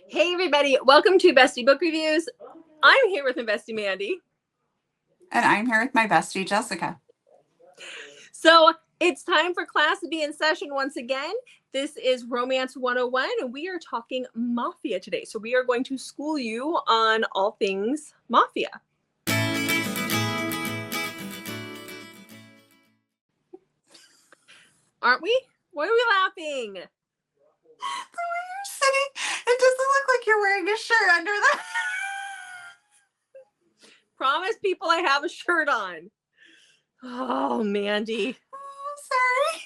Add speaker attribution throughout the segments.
Speaker 1: Hey everybody, welcome to Bestie Book Reviews. I'm here with my bestie Mandy.
Speaker 2: And I'm here with my bestie Jessica.
Speaker 1: So it's time for class to be in session once again. This is Romance 101 and we are talking Mafia today. So we are going to school you on all things Mafia. Aren't we? Why are we laughing?
Speaker 2: The way you're sitting, it doesn't look like you're wearing a shirt under that.
Speaker 1: Promise people I have a shirt on. Oh, Mandy.
Speaker 2: Oh, sorry.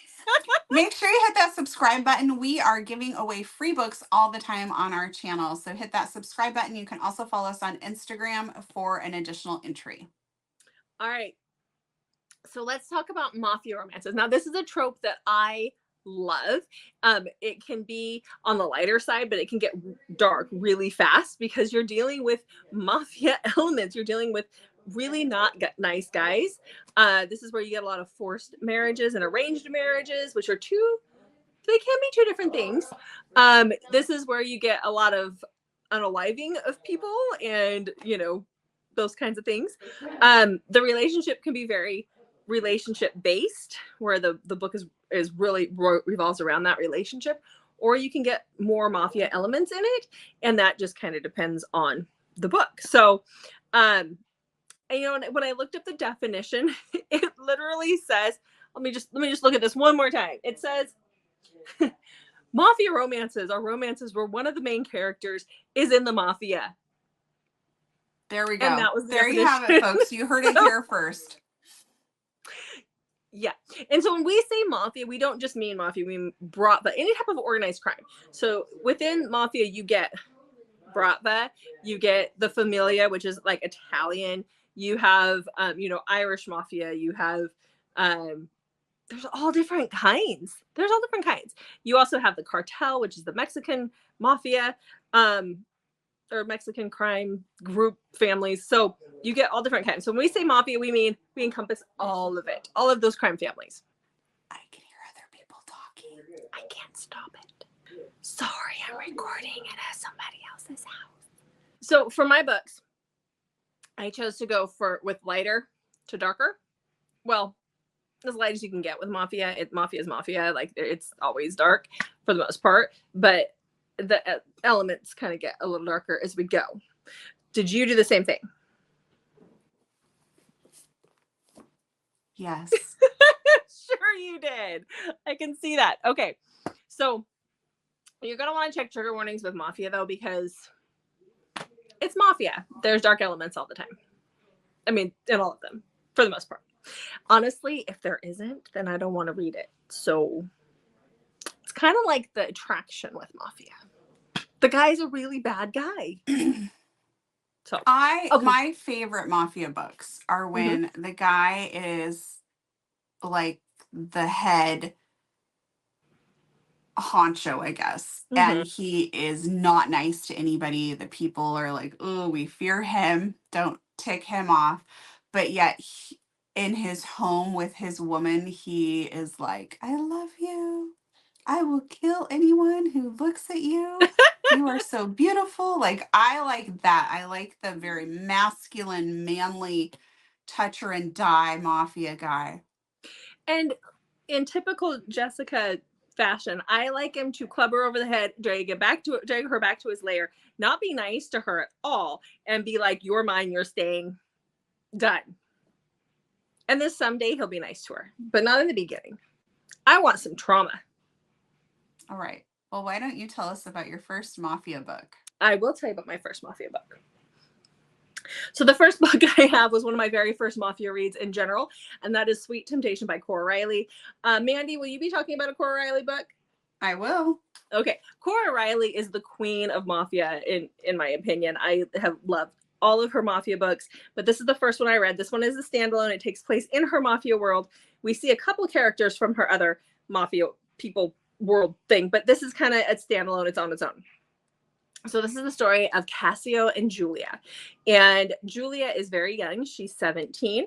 Speaker 2: Make sure you hit that subscribe button. We are giving away free books all the time on our channel. So hit that subscribe button. You can also follow us on Instagram for an additional entry.
Speaker 1: All right. So let's talk about Mafia Romances. Now, this is a trope that I love. It can be on the lighter side, but it can get dark really fast because you're dealing with Mafia elements. You're dealing with really not nice guys. This is where you get a lot of forced marriages and arranged marriages, which are they can be two different things. This is where you get a lot of unaliving of people and, those kinds of things. The relationship can be very relationship based, where the book is really revolves around that relationship, or you can get more mafia elements in it, and that just kind of depends on the book. So and, when I looked up the definition, it literally says, let me just look at this one more time. It says Mafia romances are romances where one of the main characters is in the mafia.
Speaker 2: There we go.
Speaker 1: And that was
Speaker 2: there you have it, folks. You heard it here first.
Speaker 1: Yeah. And so when we say mafia, we don't just mean mafia, we mean bratva, any type of organized crime. So within mafia, you get bratva, you get the familia, which is like Italian. You have, Irish mafia. You have, there's all different kinds. You also have the cartel, which is the Mexican mafia, or Mexican crime group families. So you get all different kinds. So when we say mafia, we encompass all of it, all of those crime families.
Speaker 2: I can hear other people talking.
Speaker 1: I can't stop it. Sorry, I'm recording it at somebody else's house. So for my books, I chose to go with lighter to darker. Well, as light as you can get with Mafia. Mafia is Mafia. Like, it's always dark for the most part, but the elements kind of get a little darker as we go. Did you do the same thing?
Speaker 2: Yes.
Speaker 1: Sure you did. I can see that. Okay. So you're going to want to check trigger warnings with Mafia, though, because it's Mafia. There's dark elements all the time. I mean, in all of them, for the most part. Honestly, if there isn't, then I don't want to read it. So it's kind of like the attraction with Mafia. The guy's a really bad guy. So
Speaker 2: my favorite Mafia books are when the guy is like the head honcho, I guess, and he is not nice to anybody. The people are like, oh, we fear him, don't tick him off. But yet in his home with his woman, he is like, I love you. I will kill anyone who looks at you. You are so beautiful. Like, I like that. I like the very masculine, manly, touch her and die Mafia guy.
Speaker 1: And in typical Jessica fashion, I like him to club her over the head, drag her back to his lair, not be nice to her at all, and be like, you're mine, you're staying, done. And then someday he'll be nice to her, but not in the beginning. I want some trauma.
Speaker 2: All right. Well, why don't you tell us about your first Mafia book?
Speaker 1: I will tell you about my first Mafia book. So the first book I have was one of my very first Mafia reads in general, and that is Sweet Temptation by Cora Riley. Mandy, will you be talking about a Cora Riley book?
Speaker 2: I will.
Speaker 1: Okay. Cora Riley is the queen of Mafia, in my opinion. I have loved all of her Mafia books, but this is the first one I read. This one is a standalone. It takes place in her Mafia world. We see a couple characters from her other Mafia people world thing, but this is kind of a standalone. It's on its own. So this is the story of Cassio and Julia. And Julia is very young. She's 17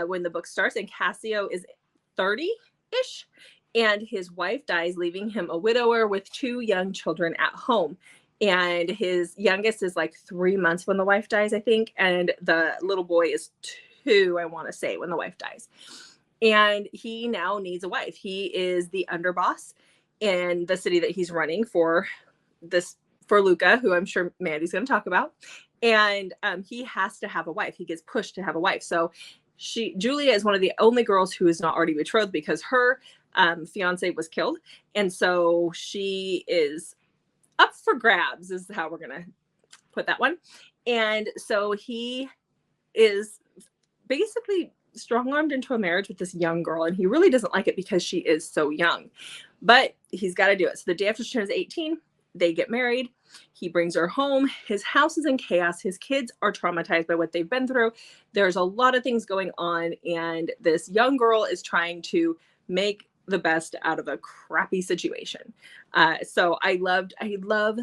Speaker 1: when the book starts, and Cassio is 30-ish. And his wife dies, leaving him a widower with 2 young children at home. and his youngest is like 3 months when the wife dies, I think, and the little boy is 2, I want to say, when the wife dies. And he now needs a wife. He is the underboss in the city that he's running for Luca, who I'm sure Mandy's going to talk about. And he has to have a wife. He gets pushed to have a wife. So Julia is one of the only girls who is not already betrothed because her fiance was killed. And so she is up for grabs, is how we're going to put that one. And so he is basically strong-armed into a marriage with this young girl, and he really doesn't like it because she is so young, but he's got to do it. So the day after she turns 18, they get married. He brings her home. His house is in chaos. His kids are traumatized by what they've been through. There's a lot of things going on, and this young girl is trying to make the best out of a crappy situation. So I love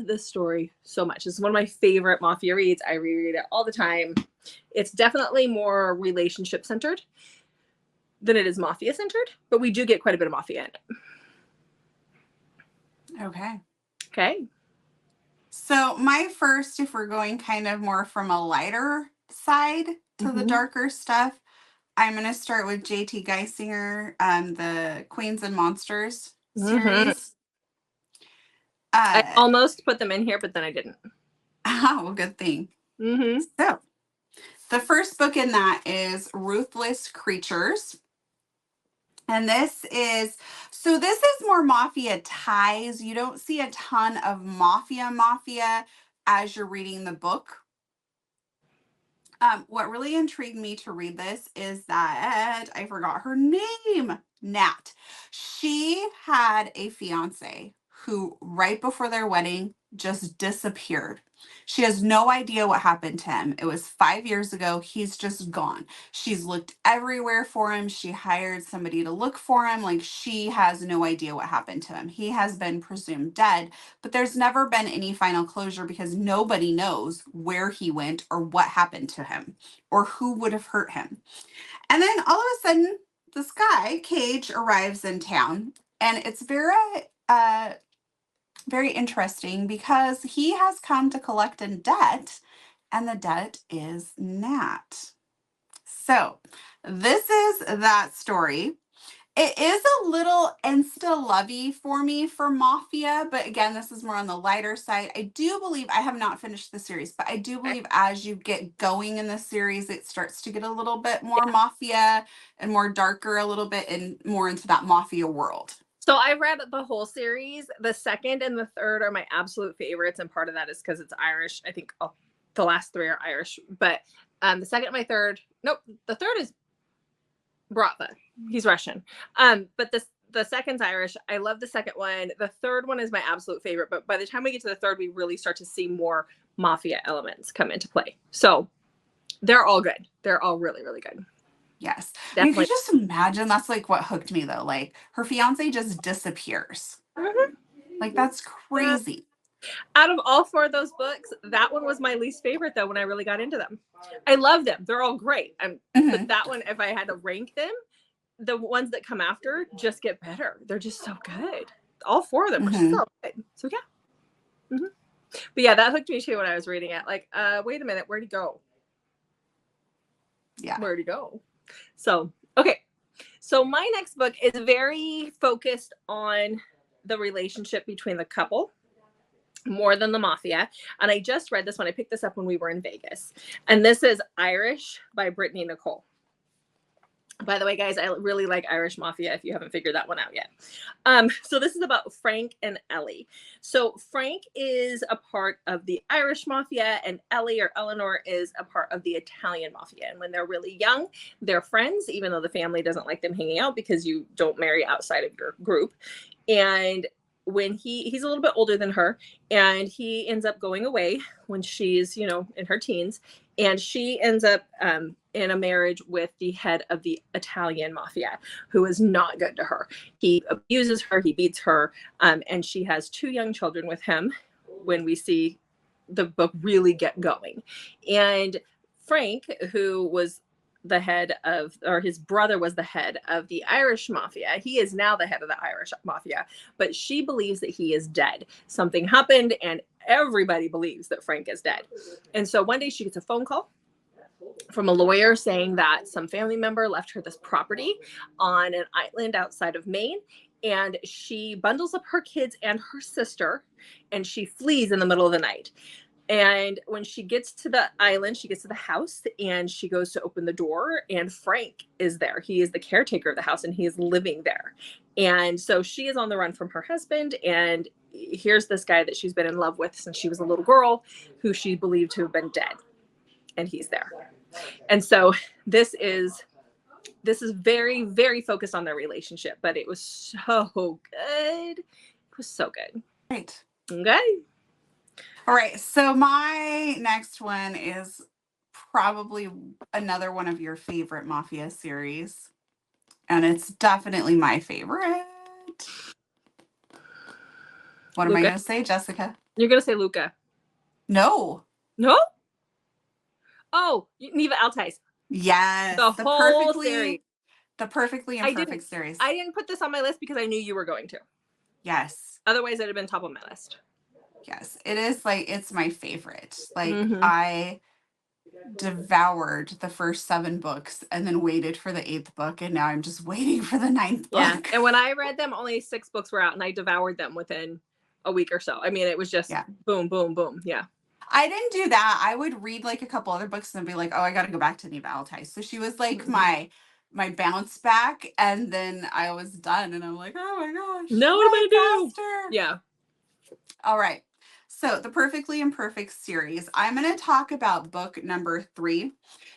Speaker 1: this story so much. It's one of my favorite Mafia reads. I reread it all the time. It's definitely more relationship centered than it is Mafia centered, but we do get quite a bit of Mafia in it. Okay.
Speaker 2: So my first, if we're going kind of more from a lighter side to the darker stuff, I'm going to start with J.T. Geisinger, the Queens and Monsters series.
Speaker 1: I almost put them in here, but then I didn't.
Speaker 2: Oh, well, good thing. So the first book in that is Ruthless Creatures. And this is more Mafia ties. You don't see a ton of Mafia as you're reading the book. What really intrigued me to read this is that I forgot her name, Nat. She had a fiance who, right before their wedding, just disappeared. She has no idea what happened to him. It was 5 years ago. He's just gone. She's looked everywhere for him. She hired somebody to look for him. Like, she has no idea what happened to him. He has been presumed dead, but there's never been any final closure because nobody knows where he went or what happened to him or who would have hurt him. And then all of a sudden, this guy, Cage, arrives in town, and it's very interesting because he has come to collect a debt, and the debt is Nat. So this is that story. It is a little insta-lovey for me for Mafia, but again, this is more on the lighter side. I do believe, I have not finished the series, but I do believe as you get going in the series, it starts to get a little bit more Mafia and more darker a little bit and more into that Mafia world.
Speaker 1: So I read the whole series. The second and the third are my absolute favorites, and part of that is because it's Irish. I think the last 3 are Irish, but the second and my third, nope, the third is Bratva. He's Russian. But the second's Irish. I love the second one. The third one is my absolute favorite, but by the time we get to the third, we really start to see more Mafia elements come into play. So they're all good. They're all really, really good.
Speaker 2: Yes. You could just imagine, that's like what hooked me though. Like, her fiance just disappears. Like, that's crazy.
Speaker 1: Out of all 4 of those books, that one was my least favorite though when I really got into them. I love them. They're all great. But that one, if I had to rank them, the ones that come after just get better. They're just so good. All 4 of them are so good. So yeah. But yeah, that hooked me too when I was reading it. Like, wait a minute, where'd he go?
Speaker 2: Yeah.
Speaker 1: Where'd he go? So, okay. So my next book is very focused on the relationship between the couple more than the Mafia. And I just read this one. I picked this up when we were in Vegas. And this is Irish by Brittany Nicole. By the way, guys, I really like Irish Mafia if you haven't figured that one out yet. So this is about Frank and Ellie. So Frank is a part of the Irish Mafia, and Ellie, or Eleanor, is a part of the Italian Mafia. And when they're really young, they're friends, even though the family doesn't like them hanging out because you don't marry outside of your group. And when he's a little bit older than her, and he ends up going away when she's, in her teens, and she ends up in a marriage with the head of the Italian Mafia, who is not good to her. He abuses her, he beats her, and she has 2 young children with him when we see the book really get going. And Frank, who was the head of, or his brother was the head of the Irish mafia. He is now the head of the Irish mafia, but she believes that he is dead. Something happened, and everybody believes that Frank is dead. And so one day she gets a phone call from a lawyer saying that some family member left her this property on an island outside of Maine. And she bundles up her kids and her sister, and she flees in the middle of the night. And when she gets to the island, she gets to the house and she goes to open the door, and Frank is there. He is the caretaker of the house and he is living there. And so she is on the run from her husband. And here's this guy that she's been in love with since she was a little girl, who she believed to have been dead. And he's there. And so this is very, very focused on their relationship, but it was so good. It was so good.
Speaker 2: Right.
Speaker 1: Okay.
Speaker 2: All right. So my next one is probably another one of your favorite Mafia series. And it's definitely my favorite. What am I
Speaker 1: Luca.
Speaker 2: going to say, Jessica?
Speaker 1: You're going to say Luca.
Speaker 2: No.
Speaker 1: No? Oh, Neva Altais.
Speaker 2: Yes.
Speaker 1: The whole series.
Speaker 2: The Perfectly Imperfect series.
Speaker 1: I didn't put this on my list because I knew you were going to.
Speaker 2: Yes.
Speaker 1: Otherwise, it'd have been top of my list.
Speaker 2: Yes. It is like, it's my favorite. Like, I devoured the first 7 books and then waited for the 8th book, and now I'm just waiting for the 9th book.
Speaker 1: Yeah. And when I read them, only 6 books were out, and I devoured them within a week or so. I mean, it was just boom, boom, boom. Yeah.
Speaker 2: I didn't do that. I would read like a couple other books and be like, oh, I got to go back to Neva Altais. So she was like my bounce back, and then I was done, and I'm like, oh my gosh.
Speaker 1: No, what am I doing? Yeah.
Speaker 2: All right. So the Perfectly Imperfect series, I'm going to talk about book number 3.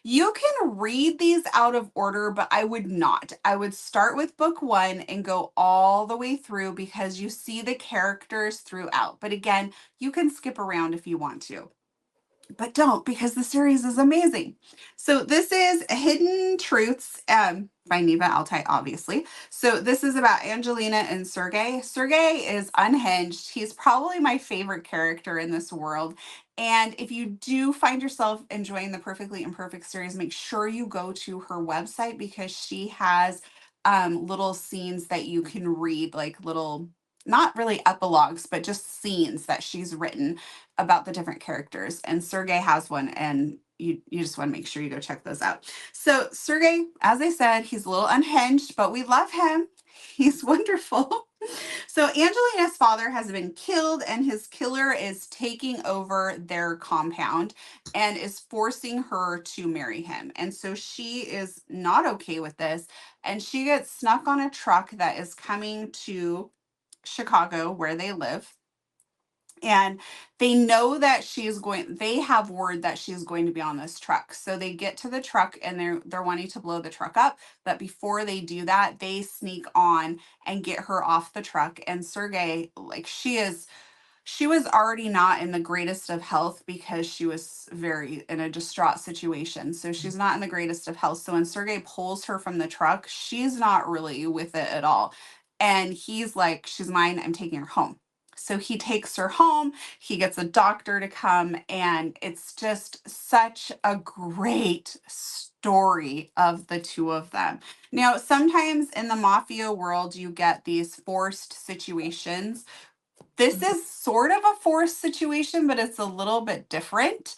Speaker 2: You can read these out of order, but I would not. I would start with book 1 and go all the way through because you see the characters throughout. But again, you can skip around if you want to. But don't, because the series is amazing. So this is Hidden Truths by Neva Altai, obviously. So this is about Angelina and Sergey. Sergey is unhinged. He's probably my favorite character in this world. And if you do find yourself enjoying the Perfectly Imperfect series, make sure you go to her website because she has little scenes that you can read, like little, not really epilogues, but just scenes that she's written about the different characters. And Sergey has one, and you just want to make sure you go check those out. So Sergey, as I said, he's a little unhinged, but we love him. He's wonderful. So Angelina's father has been killed, and his killer is taking over their compound and is forcing her to marry him. And so she is not okay with this, and she gets snuck on a truck that is coming to Chicago, where they live. And they know that they have word that she's going to be on this truck. So they get to the truck and they're wanting to blow the truck up. But before they do that, they sneak on and get her off the truck. And Sergey, like she was already not in the greatest of health because she was very in a distraught situation. So she's not in the greatest of health. So when Sergey pulls her from the truck, she's not really with it at all. And he's like, she's mine, I'm taking her home. So he takes her home, he gets a doctor to come, and it's just such a great story of the two of them. Now, sometimes in the mafia world, you get these forced situations. This is sort of a forced situation, but it's a little bit different.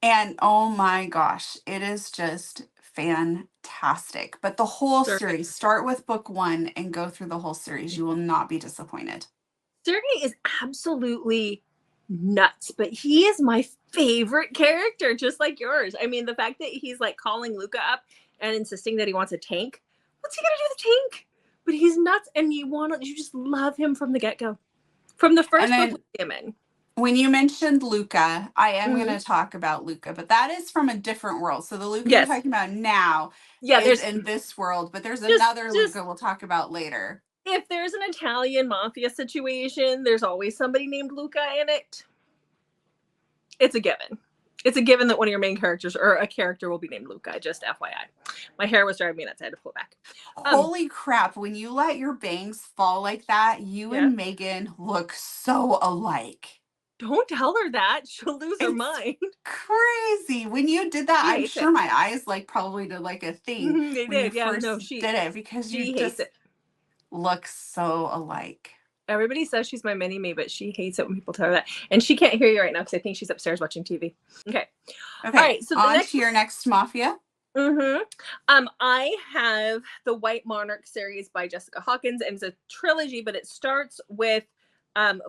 Speaker 2: And oh my gosh, it is just fantastic. But the whole series, start with book 1 and go through the whole series. You will not be disappointed.
Speaker 1: Sergey is absolutely nuts, but he is my favorite character, just like yours. I mean, the fact that he's like calling Luca up and insisting that he wants a tank. What's he gonna do with the tank? But he's nuts, and you just love him from the get-go. From the first book we see him in.
Speaker 2: When you mentioned Luca, I am going to talk about Luca, but that is from a different world. So the Luca we're talking about now is in this world, but there's another Luca we'll talk about later.
Speaker 1: If there's an Italian mafia situation, there's always somebody named Luca in it. It's a given. It's a given that one of your main characters or a character will be named Luca, just FYI. My hair was driving me nuts. I had to pull it back.
Speaker 2: Holy crap. When you let your bangs fall like that, you and Megan look so alike.
Speaker 1: Don't tell her that. She'll lose her
Speaker 2: It's
Speaker 1: mind.
Speaker 2: crazy. When you did that,
Speaker 1: She
Speaker 2: I'm
Speaker 1: hates it.
Speaker 2: sure my eyes like probably did like a thing
Speaker 1: They
Speaker 2: when you
Speaker 1: did. Yeah, no,
Speaker 2: first did it because you
Speaker 1: she hates
Speaker 2: just
Speaker 1: it.
Speaker 2: look so alike.
Speaker 1: Everybody says she's my mini me, but she hates it when people tell her that. And she can't hear you right now because I think she's upstairs watching TV. Okay.
Speaker 2: Okay,
Speaker 1: All right. So the
Speaker 2: on
Speaker 1: next
Speaker 2: to your next Mafia.
Speaker 1: I have the White Monarch series by Jessica Hawkins, and it's a trilogy, but it starts with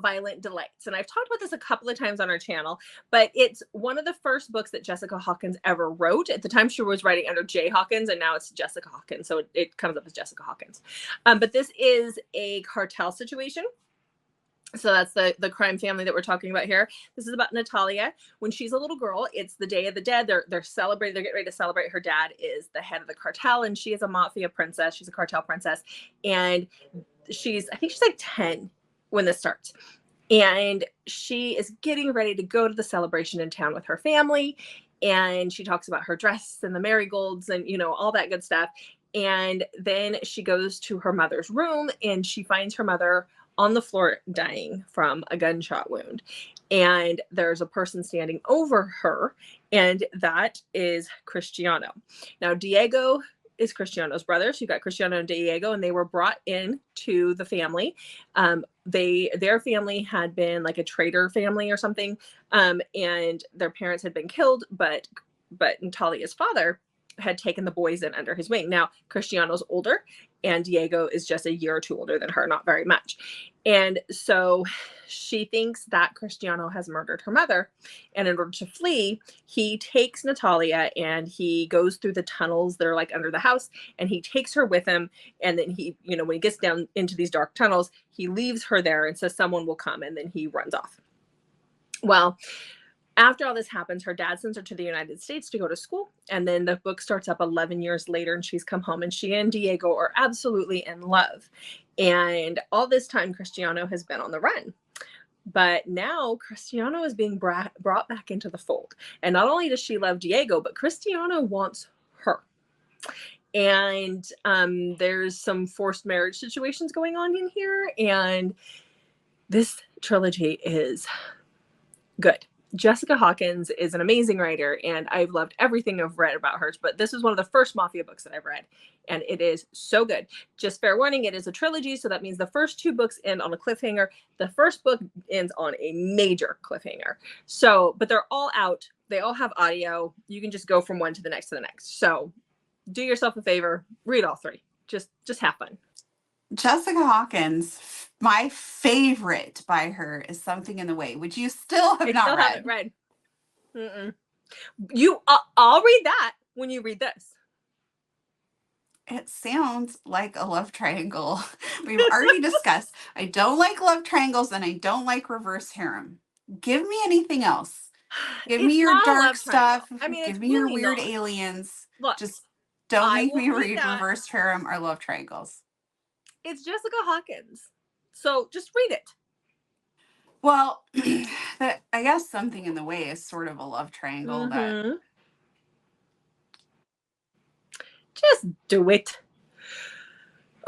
Speaker 1: Violent Delights. And I've talked about this a couple of times on our channel, but it's one of the first books that Jessica Hawkins ever wrote. At the time, she was writing under J. Hawkins, and now it's Jessica Hawkins. So it comes up as Jessica Hawkins. But this is a cartel situation. So that's the crime family that we're talking about here. This is about Natalia. When she's a little girl, it's the Day of the Dead. They're celebrating. They're getting ready to celebrate. Her dad is the head of the cartel, and she is a mafia princess. She's a cartel princess, and I think she's like 10 when this starts. And she is getting ready to go to the celebration in town with her family. And she talks about her dress and the marigolds and, all that good stuff. And then she goes to her mother's room and she finds her mother on the floor dying from a gunshot wound. And there's a person standing over her, and that is Cristiano. Now, Diego is Cristiano's brother. So you got Cristiano and Diego, and they were brought in to the family. Their family had been like a trader family or something, and their parents had been killed, but Natalia's father had taken the boys in under his wing. Now, Cristiano's older, and Diego is just a year or two older than her, not very much. And so she thinks that Cristiano has murdered her mother. And in order to flee, he takes Natalia and he goes through the tunnels that are like under the house, and he takes her with him. And then he, when he gets down into these dark tunnels, he leaves her there and says someone will come, and then he runs off. Well, after all this happens, her dad sends her to the United States to go to school. And then the book starts up 11 years later, and she's come home, and she and Diego are absolutely in love. And all this time, Cristiano has been on the run. But now Cristiano is being brought back into the fold. And not only does she love Diego, but Cristiano wants her. And there's some forced marriage situations going on in here. And this trilogy is good. Jessica Hawkins is an amazing writer, and I've loved everything I've read about her, but this is one of the first Mafia books that I've read, and it is so good. Just fair warning, it is a trilogy, so that means the first two books end on a cliffhanger. The first book ends on a major cliffhanger. So, but they're all out. They all have audio. You can just go from one to the next to the next. So do yourself a favor, read all three. Just have fun.
Speaker 2: Jessica Hawkins, my favorite by her is Something in the Way, which you still have not read.
Speaker 1: Haven't read. I'll read that when you read this.
Speaker 2: It sounds like a love triangle. We've already discussed. I don't like love triangles, and I don't like reverse harem. Give me anything else. Give me your dark stuff. Give me your weird aliens.
Speaker 1: Look,
Speaker 2: just don't make me read reverse harem or love triangles.
Speaker 1: It's Jessica Hawkins. So just read it.
Speaker 2: Well, I guess Something in the Way is sort of a love triangle. That
Speaker 1: just do it.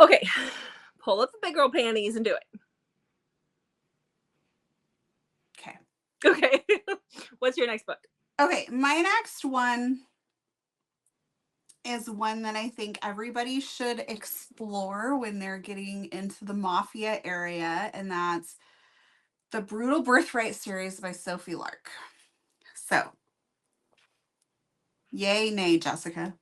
Speaker 1: Okay. Pull up the big girl panties and do it. Okay. What's your next book?
Speaker 2: Okay. My next one is one that I think everybody should explore when they're getting into the mafia area, and that's the Brutal Birthright series by Sophie Lark. So, yay, nay, Jessica?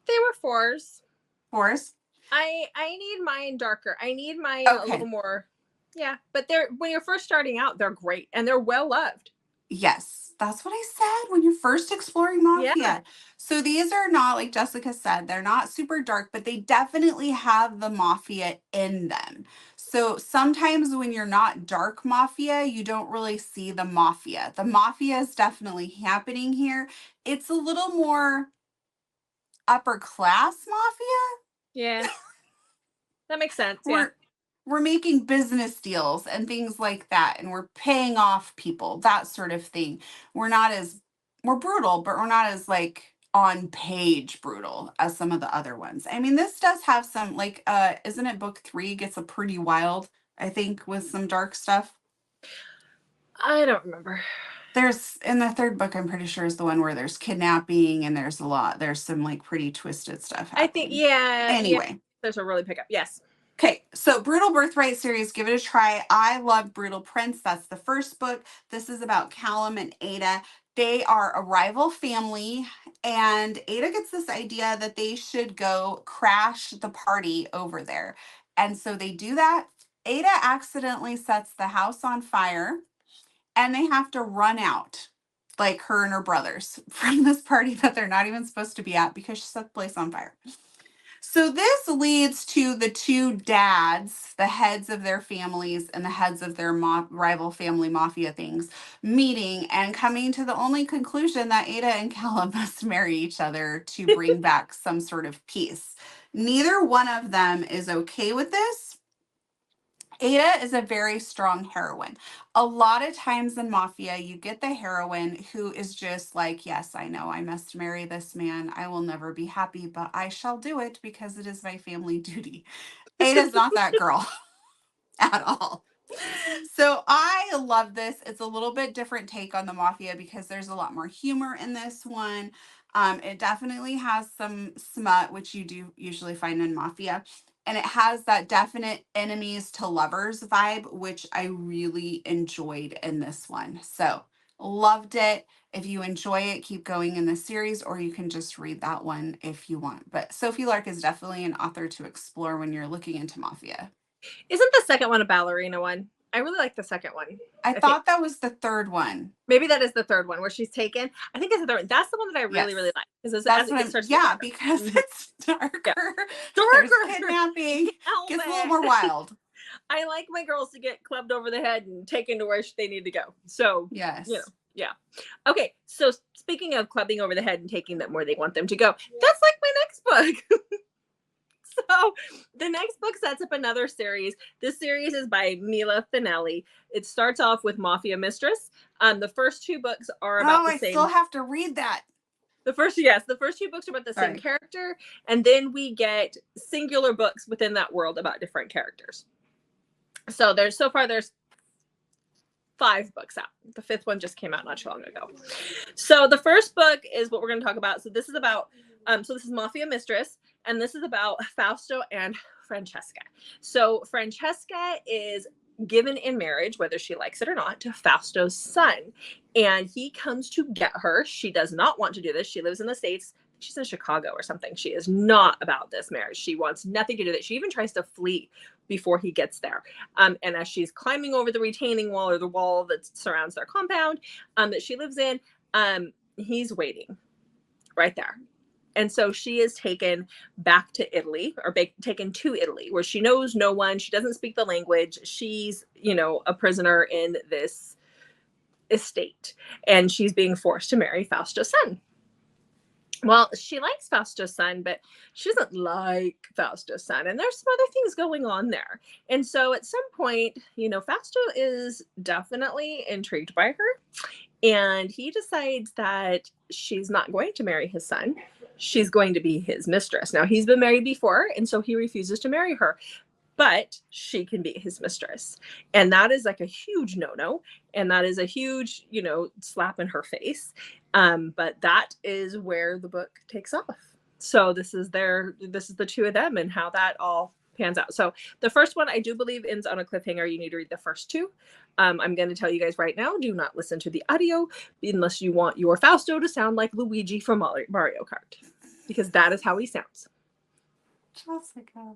Speaker 1: They were fours.
Speaker 2: Fours?
Speaker 1: I need mine darker. I need mine a little more. Yeah, but when you're first starting out, they're great and they're well loved.
Speaker 2: Yes, that's what I said when you're first exploring Mafia. Yeah. So these are not, like Jessica said, they're not super dark, but they definitely have the Mafia in them. So sometimes when you're not dark Mafia, you don't really see the Mafia. The Mafia is definitely happening here. It's a little more upper class Mafia.
Speaker 1: Yeah. That makes sense.
Speaker 2: We're making business deals and things like that, and we're paying off people, that sort of thing. We're brutal, but we're not as like on page brutal as some of the other ones. I mean, this does have some, like, isn't it book 3 gets a pretty wild, I think, with some dark stuff?
Speaker 1: I don't remember.
Speaker 2: There's in the third book, I'm pretty sure is the one where there's kidnapping and there's some like pretty twisted stuff
Speaker 1: I think,
Speaker 2: happening.
Speaker 1: yeah.
Speaker 2: Anyway.
Speaker 1: There's a really pickup. Yes.
Speaker 2: Okay, so Brutal Birthright series, give it a try. I love Brutal Prince. That's the first book. This is about Callum and Ada. They are a rival family, and Ada gets this idea that they should go crash the party over there. And so they do that. Ada accidentally sets the house on fire, and they have to run out, like her and her brothers, from this party that they're not even supposed to be at because she set the place on fire. So this leads to the two dads, the heads of their families and the heads of their rival family mafia things, meeting and coming to the only conclusion that Ada and Callum must marry each other to bring back some sort of peace. Neither one of them is okay with this. Ada is a very strong heroine. A lot of times in Mafia, you get the heroine who is just like, yes, I know I must marry this man. I will never be happy, but I shall do it because it is my family duty. Ada's not that girl at all. So I love this. It's a little bit different take on the Mafia because there's a lot more humor in this one. It definitely has some smut, which you do usually find in Mafia. And it has that definite enemies to lovers vibe, which I really enjoyed in this one. So loved it. If you enjoy it, keep going in the series, or you can just read that one if you want. But Sophie Lark is definitely an author to explore when you're looking into Mafia.
Speaker 1: Isn't the second one a ballerina one? I really like the second one.
Speaker 2: I thought that was the third one.
Speaker 1: Maybe that is the third one where she's taken. I think it's the third one. That's the one that I really, really like.
Speaker 2: Because it's darker. There's kidnapping. Gets a little more wild.
Speaker 1: I like my girls to get clubbed over the head and taken to where they need to go. So,
Speaker 2: yes.
Speaker 1: You know, yeah. Okay. So speaking of clubbing over the head and taking them where they want them to go, that's like my next book. So the next book sets up another series. This series is by Mila Finelli. It starts off with Mafia Mistress. The first two books are about the same.
Speaker 2: I still have to read that.
Speaker 1: The first two books are about the same character, and then we get singular books within that world about different characters. So there's 5 books out. The 5th one just came out not too long ago. So the first book is what we're going to talk about. So this is about this is Mafia Mistress, and this is about Fausto and Francesca. So Francesca is given in marriage, whether she likes it or not, to Fausto's son. And he comes to get her. She does not want to do this. She lives in the States. She's in Chicago or something. She is not about this marriage. She wants nothing to do with it. She even tries to flee before he gets there. And as she's climbing over the retaining wall or the wall that surrounds their compound that she lives in, he's waiting right there. And so she is taken back to Italy, or taken to Italy, where she knows no one. She doesn't speak the language. She's, a prisoner in this estate, and she's being forced to marry Fausto's son. Well, she likes Fausto's son, but she doesn't like Fausto's son. And there's some other things going on there. And so at some point, Fausto is definitely intrigued by her. And he decides that she's not going to marry his son. She's going to be his mistress. Now, he's been married before, and so he refuses to marry her. But she can be his mistress. And that is like a huge no-no. And that is a huge, slap in her face. But that is where the book takes off. So this is the two of them and how that all pans out. So the first one, I do believe, ends on a cliffhanger. You need to read the first 2. I'm going to tell you guys right now, do not listen to the audio unless you want your Fausto to sound like Luigi from Mario Kart, because that is how he sounds.
Speaker 2: Jessica.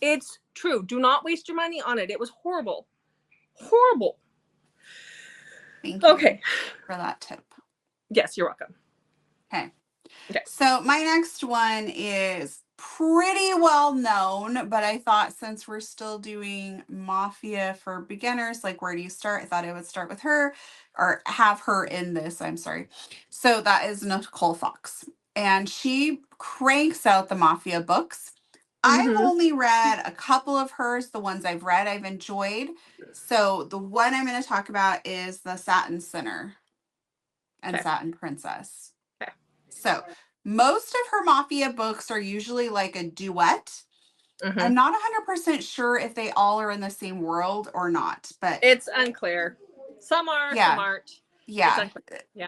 Speaker 1: It's true. Do not waste your money on it. It was horrible. Horrible.
Speaker 2: Thank you for that tip.
Speaker 1: Yes, you're welcome.
Speaker 2: Okay. So my next one is pretty well known, but I thought since we're still doing Mafia for beginners, like where do you start? I thought I would start with her, or have her in this. I'm sorry. So that is Nicole Fox, and she cranks out the Mafia books. I've only read a couple of hers. The ones I've read, I've enjoyed. So the one I'm going to talk about is the Satin Sinner and Satin Princess.
Speaker 1: Okay.
Speaker 2: So most of her Mafia books are usually like a duet. I'm not 100% sure if they all are in the same world or not, but
Speaker 1: it's unclear. Some are, some
Speaker 2: Yeah.
Speaker 1: aren't. It's
Speaker 2: Yeah.
Speaker 1: unclear. Yeah.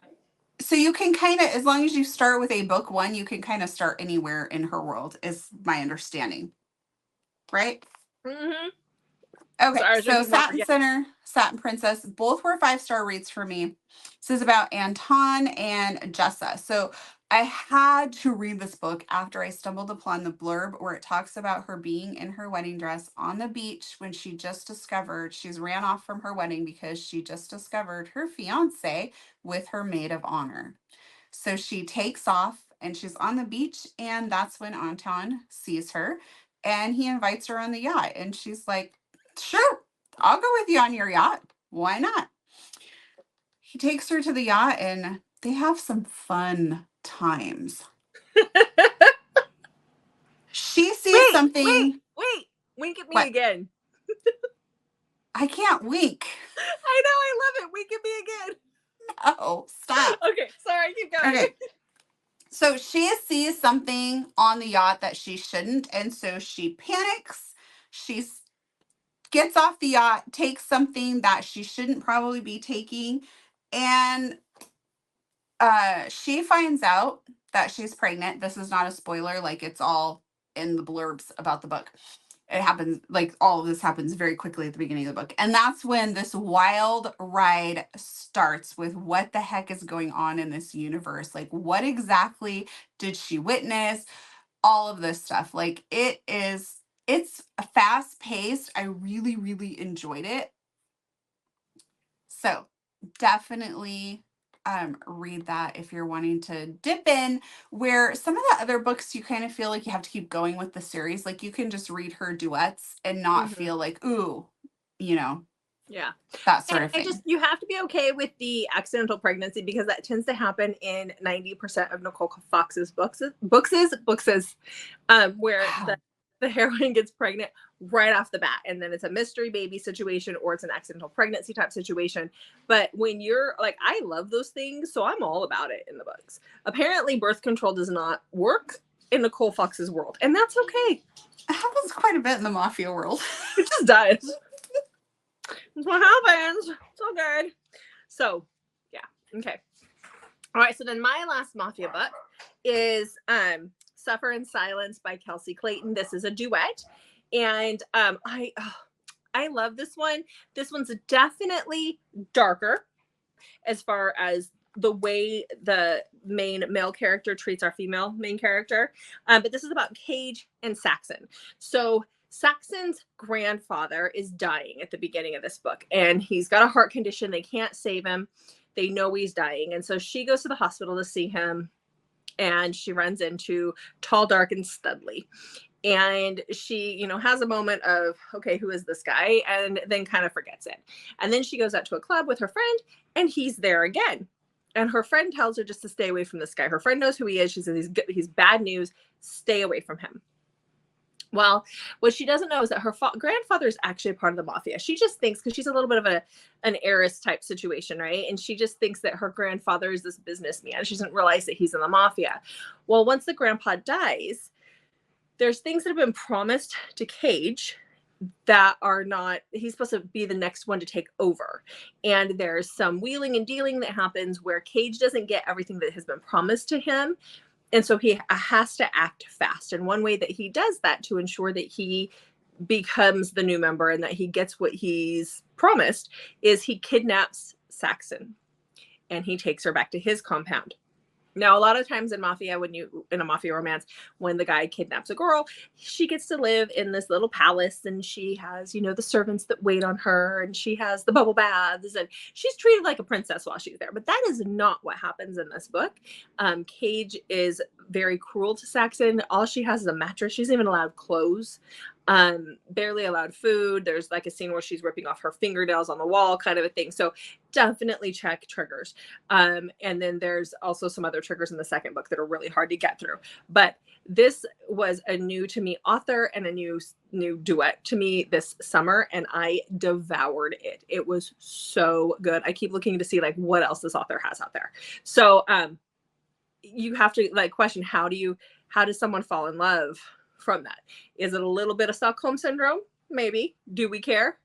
Speaker 2: So you can kind of, as long as you start with a book one, you can kind of start anywhere in her world, is my understanding. Right?
Speaker 1: Mm-hmm.
Speaker 2: Okay,
Speaker 1: Sorry, I was
Speaker 2: so
Speaker 1: drinking water.
Speaker 2: Satin
Speaker 1: Yeah.
Speaker 2: Center, Satin Princess, both were 5-star reads for me. This is about Anton and Jessa. So I had to read this book after I stumbled upon the blurb where it talks about her being in her wedding dress on the beach when she just discovered she's ran off from her wedding because she just discovered her fiance with her maid of honor. So she takes off and she's on the beach, and that's when Anton sees her and he invites her on the yacht. And she's like, sure, I'll go with you on your yacht. Why not? He takes her to the yacht and they have some fun times. She sees something.
Speaker 1: Wait. Wink at me
Speaker 2: What?
Speaker 1: again.
Speaker 2: I can't wink.
Speaker 1: I know, I love it. Wink at me again.
Speaker 2: Oh, stop.
Speaker 1: Okay, sorry, keep going.
Speaker 2: Okay. So she sees something on the yacht that she shouldn't. And so she panics. She gets off the yacht, takes something that she shouldn't probably be taking. And she finds out that she's pregnant. This is not a spoiler. Like, it's all in the blurbs about the book. It happens, like, all of this happens very quickly at the beginning of the book. And that's when this wild ride starts with what the heck is going on in this universe. Like, what exactly did she witness? All of this stuff. Like, it's fast paced. I really, really enjoyed it. So definitely read that if you're wanting to dip in, where some of the other books you kind of feel like you have to keep going with the series. Like, you can just read her duets and not feel like, ooh,
Speaker 1: Yeah.
Speaker 2: that sort
Speaker 1: And
Speaker 2: of thing.
Speaker 1: you have to be okay with the accidental pregnancy, because that tends to happen in 90% of Nicole Fox's books, where
Speaker 2: Wow.
Speaker 1: the heroine gets pregnant right off the bat, and then it's a mystery baby situation or it's an accidental pregnancy type situation. But when you're like, I love those things, so I'm all about it in the books. Apparently birth control does not work in Nicole Fox's world, and that's okay.
Speaker 2: It happens quite a bit in the Mafia world.
Speaker 1: It just does. That's what happens. It's all good. So yeah, okay. All right, so then my last Mafia book is Suffer in Silence by Kelsey Clayton. This is a duet, and I love this one. This one's definitely darker as far as the way the main male character treats our female main character. But this is about Cage and Saxon. So Saxon's grandfather is dying at the beginning of this book, and he's got a heart condition. They can't save him. They know he's dying. And so she goes to the hospital to see him, and she runs into Tall, Dark, and Studley. And she, has a moment of, okay, who is this guy? And then kind of forgets it. And then she goes out to a club with her friend, and he's there again. And her friend tells her just to stay away from this guy. Her friend knows who he is. She says, he's bad news. Stay away from him. Well, what she doesn't know is that her grandfather is actually a part of the mafia. She just thinks, because she's a little bit of an heiress type situation, right? And she just thinks that her grandfather is this businessman. She doesn't realize that he's in the mafia. Well, once the grandpa dies, there's things that have been promised to Cage that are not, he's supposed to be the next one to take over. And there's some wheeling and dealing that happens where Cage doesn't get everything that has been promised to him. And so he has to act fast. And one way that he does that to ensure that he becomes the new member and that he gets what he's promised is he kidnaps Saxon and he takes her back to his compound. Now, a lot of times in Mafia, in a Mafia romance, when the guy kidnaps a girl, she gets to live in this little palace, and she has, the servants that wait on her, and she has the bubble baths, and she's treated like a princess while she's there. But that is not what happens in this book. Cage is very cruel to Saxon. All she has is a mattress. She's even allowed clothes. Barely allowed food. There's like a scene where she's ripping off her fingernails on the wall, kind of a thing. So definitely check triggers. And then there's also some other triggers in the second book that are really hard to get through. But this was a new to me author and a new duet to me this summer, and I devoured it. It was so good. I keep looking to see like what else this author has out there. So you have to question, how does someone fall in love from that? Is it a little bit of Stockholm syndrome? Maybe. Do we care?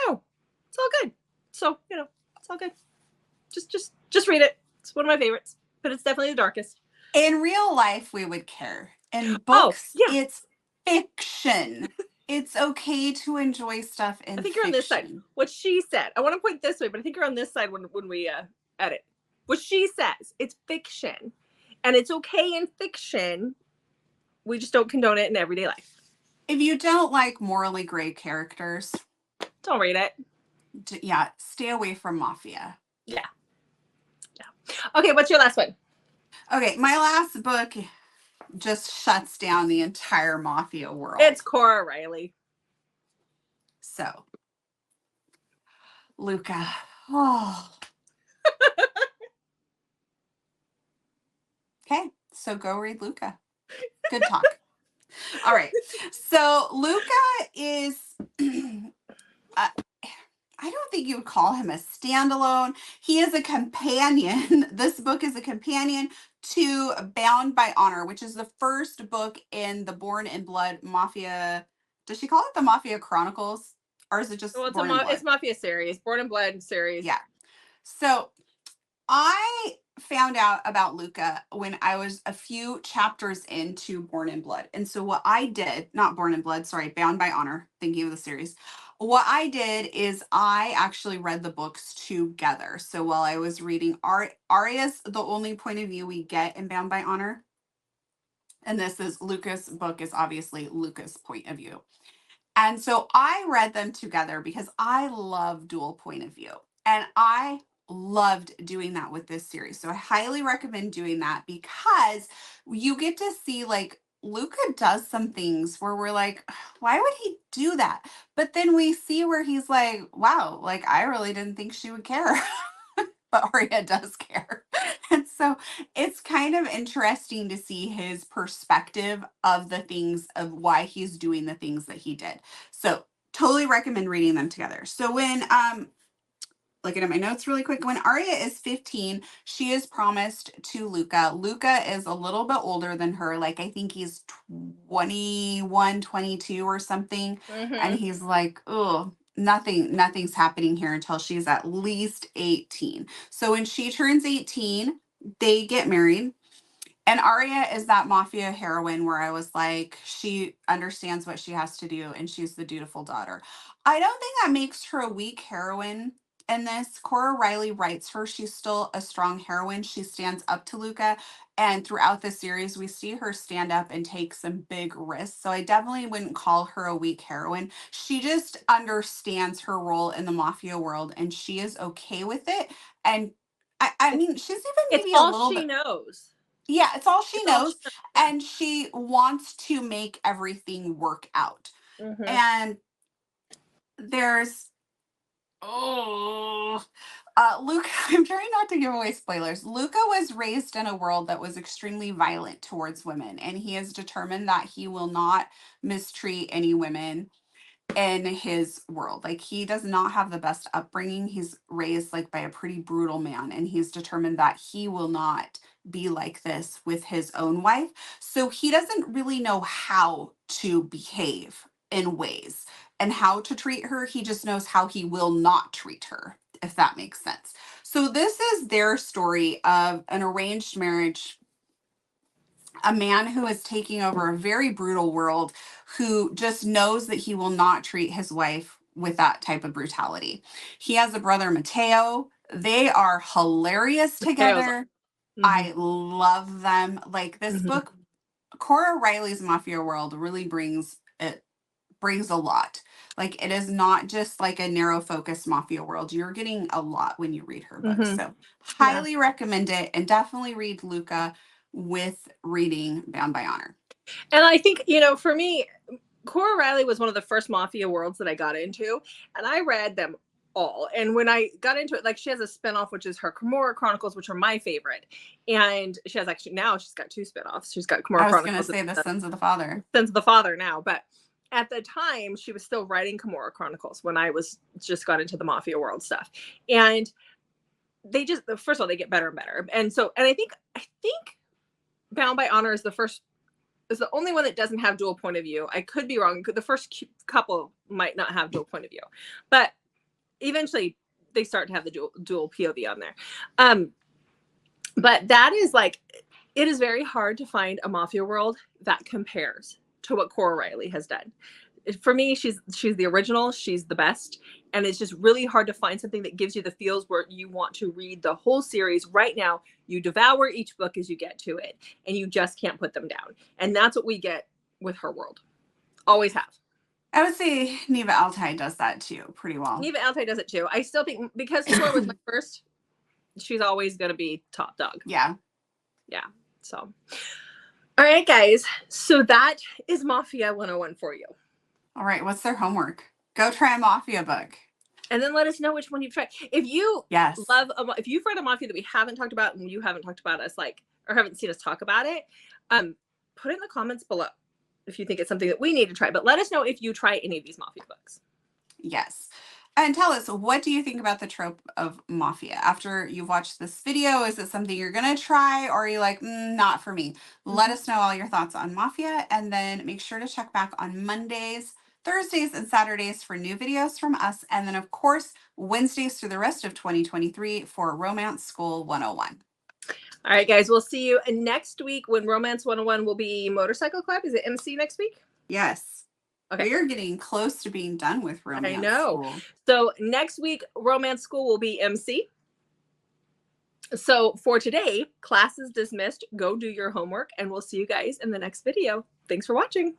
Speaker 1: No. It's all good. So, it's It's all good. Just read it. It's one of my favorites, but it's definitely the darkest.
Speaker 2: In real life, we would care. In
Speaker 1: Oh,
Speaker 2: books,
Speaker 1: yeah.
Speaker 2: it's fiction. It's okay to enjoy stuff in
Speaker 1: I think you're on this side.
Speaker 2: fiction.
Speaker 1: What she said. I want to point this way, but I think you're on this side when we edit. What she says, it's fiction. And it's okay in fiction. We just don't condone it in everyday life.
Speaker 2: If you don't like morally gray characters,
Speaker 1: don't read it.
Speaker 2: Yeah, stay away from Mafia.
Speaker 1: Yeah. Okay, what's your last one?
Speaker 2: Okay, my last book just shuts down the entire Mafia world.
Speaker 1: It's Cora Riley.
Speaker 2: So, Luca. Oh. Okay, so go read Luca. Good talk. All right. So Luca is, I don't think you would call him a standalone. He is a companion. This book is a companion to Bound by Honor, which is the first book in the Born in Blood Mafia. Does she call it the Mafia Chronicles? Or is it just
Speaker 1: Well,
Speaker 2: Born in Blood?
Speaker 1: It's Mafia series, Born in Blood series.
Speaker 2: Yeah. So I found out about Luca when I was a few chapters into Born in Blood. And so what I did, not Born in Blood, sorry, Bound by Honor, thinking of the series. What I did is I actually read the books together. So while I was reading Arya's the only point of view we get in Bound by Honor. And this is Luca's book is obviously Luca's point of view. And so I read them together because I love dual point of view. And I loved doing that with this series. So I highly recommend doing that because you get to see like Luca does some things where we're like, why would he do that? But then we see where he's like, wow, like I really didn't think she would care. But Arya does care. And so it's kind of interesting to see his perspective of the things of why he's doing the things that he did. So totally recommend reading them together. So when looking at my notes really quick, when Arya is 15, she is promised to Luca. Luca is a little bit older than her. Like I think he's 21, 22 or something.
Speaker 1: Mm-hmm.
Speaker 2: And he's like, oh, nothing's happening here until she's at least 18. So when she turns 18, they get married. And Arya is that Mafia heroine where I was like, she understands what she has to do and she's the dutiful daughter. I don't think that makes her a weak heroine in this. Cora Riley writes her. She's still a strong heroine. She stands up to Luca. And throughout the series, we see her stand up and take some big risks. So I definitely wouldn't call her a weak heroine. She just understands her role in the Mafia world and she is okay with it. And I mean, she's even maybe a little bit.
Speaker 1: It's all she knows.
Speaker 2: Yeah, it's all she knows. And she wants to make everything work out.
Speaker 1: Mm-hmm.
Speaker 2: And there's, Luca, I'm trying not to give away spoilers. Luca was raised in a world that was extremely violent towards women. And he is determined that he will not mistreat any women in his world. Like he does not have the best upbringing. He's raised like by a pretty brutal man and he's determined that he will not be like this with his own wife. So he doesn't really know how to behave in ways and how to treat her. He just knows how he will not treat her, if that makes sense. So this is their story of an arranged marriage, a man who is taking over a very brutal world, who just knows that he will not treat his wife with that type of brutality. He has a brother, Mateo. They are hilarious together. Mm-hmm. I love them. Like this book, Cora Riley's Mafia World really brings a lot. Like it is not just like a narrow focus Mafia world. You're getting a lot when you read her books. So highly recommend it and definitely read Luca with reading Bound by Honor.
Speaker 1: And I think, for me, Cora Riley was one of the first Mafia worlds that I got into, and I read them all. And when I got into it, like she has a spinoff, which is her Kimura Chronicles, which are my favorite. And she has she's got two spinoffs. She's got Kimura Chronicles.
Speaker 2: I was going to say the Sons of the Father.
Speaker 1: Sons of the Father now, but at the time she was still writing Kimura Chronicles when I was just got into the Mafia world stuff. And they just, first of all, they get better and better. And so, and I think Bound by Honor is the only one that doesn't have dual point of view. I could be wrong. The first couple might not have dual point of view, but eventually they start to have the dual POV on there. But that is like, it is very hard to find a Mafia world that compares to what Cora Riley has done. For me, she's the original. She's the best. And it's just really hard to find something that gives you the feels where you want to read the whole series right now. You devour each book as you get to it, and you just can't put them down. And that's what we get with her world. Always have.
Speaker 2: I would say Neva Altai does that too pretty well.
Speaker 1: Neva Altai does it too. I still think because Cora was my first, she's always going to be top dog.
Speaker 2: Yeah.
Speaker 1: Yeah. So, all right, guys. So that is Mafia 101 for you.
Speaker 2: All right. What's their homework? Go try a Mafia book.
Speaker 1: And then let us know which one you've tried. If you
Speaker 2: Yes.
Speaker 1: if you've read a Mafia that we haven't talked about and you haven't talked about us like, or haven't seen us talk about it, put it in the comments below if you think it's something that we need to try. But let us know if you try any of these Mafia books.
Speaker 2: Yes. And tell us, what do you think about the trope of Mafia? After you've watched this video, is it something you're going to try, or are you like, not for me? Let us know all your thoughts on Mafia, and then make sure to check back on Mondays, Thursdays, and Saturdays for new videos from us. And then, of course, Wednesdays through the rest of 2023 for Romance School 101.
Speaker 1: All right, guys, we'll see you next week when Romance 101 will be Motorcycle Club. Is it MC next week?
Speaker 2: Yes. Okay. We're getting close to being done with Romance School.
Speaker 1: So next week, Romance School will be MC. So for today, class is dismissed. Go do your homework, and we'll see you guys in the next video. Thanks for watching.